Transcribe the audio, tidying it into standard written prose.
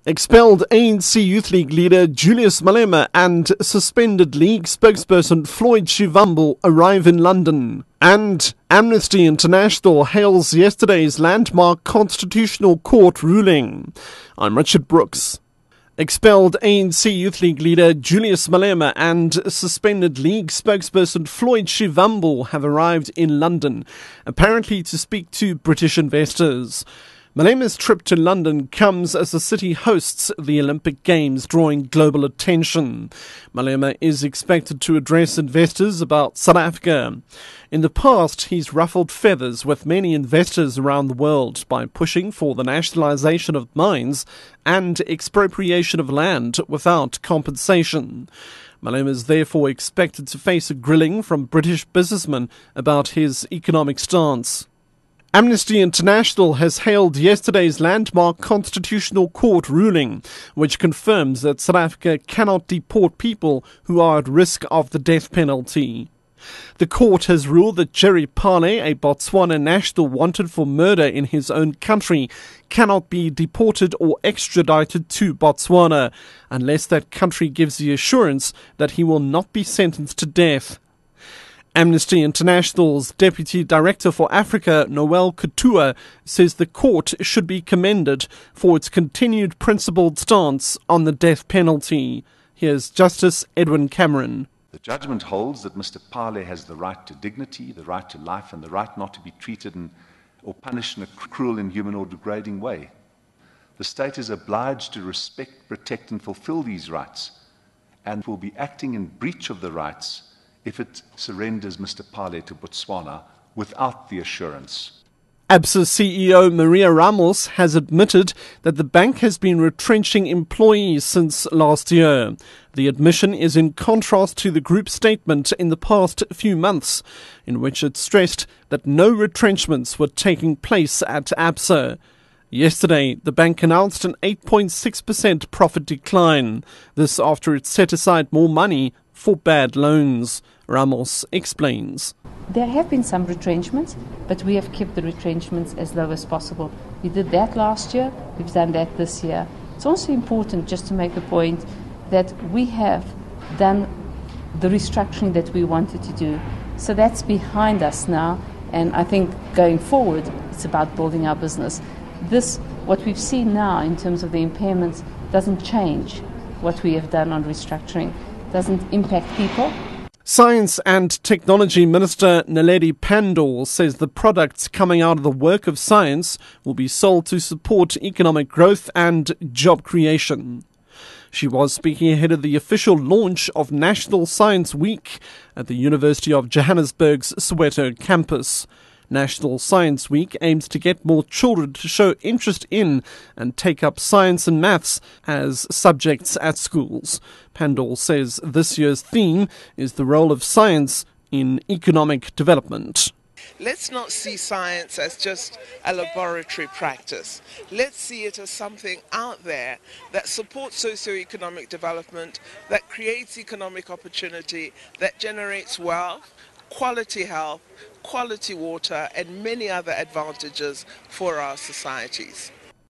Expelled ANC Youth League leader Julius Malema and suspended League spokesperson Floyd Shivambu arrive in London. And Amnesty International hails yesterday's landmark Constitutional Court ruling. I'm Richard Brooks. Expelled ANC Youth League leader Julius Malema and suspended League spokesperson Floyd Shivambu have arrived in London, apparently to speak to British investors. Malema's trip to London comes as the city hosts the Olympic Games, drawing global attention. Malema is expected to address investors about South Africa. In the past, he's ruffled feathers with many investors around the world by pushing for the nationalisation of mines and expropriation of land without compensation. Malema is therefore expected to face a grilling from British businessmen about his economic stance. Amnesty International has hailed yesterday's landmark Constitutional Court ruling, which confirms that South Africa cannot deport people who are at risk of the death penalty. The court has ruled that Jerry Pale, a Botswana national wanted for murder in his own country, cannot be deported or extradited to Botswana unless that country gives the assurance that he will not be sentenced to death. Amnesty International's Deputy Director for Africa, Noel Kutua, says the court should be commended for its continued principled stance on the death penalty. Here's Justice Edwin Cameron. The judgment holds that Mr. Pale has the right to dignity, the right to life, and the right not to be treated or punished in a cruel, inhuman, or degrading way. The state is obliged to respect, protect, and fulfill these rights, and will be acting in breach of the rights if it surrenders Mr. Pale to Botswana without the assurance. ABSA CEO Maria Ramos has admitted that the bank has been retrenching employees since last year. The admission is in contrast to the group's statement in the past few months, in which it stressed that no retrenchments were taking place at ABSA. Yesterday, the bank announced an 8.6% profit decline, this after it set aside more money for bad loans. Ramos explains. There have been some retrenchments, but we have kept the retrenchments as low as possible. We did that last year, we've done that this year. It's also important just to make the point that we have done the restructuring that we wanted to do. So that's behind us now, and I think going forward, it's about building our business. What we've seen now in terms of the impairments, doesn't change what we have done on restructuring, doesn't impact people. Science and Technology Minister Naledi Pandor says the products coming out of the work of science will be sold to support economic growth and job creation. She was speaking ahead of the official launch of National Science Week at the University of Johannesburg's Soweto campus. National Science Week aims to get more children to show interest in and take up science and maths as subjects at schools. Pandor says this year's theme is the role of science in economic development. Let's not see science as just a laboratory practice. Let's see it as something out there that supports socio-economic development, that creates economic opportunity, that generates wealth, quality health, quality water, and many other advantages for our societies.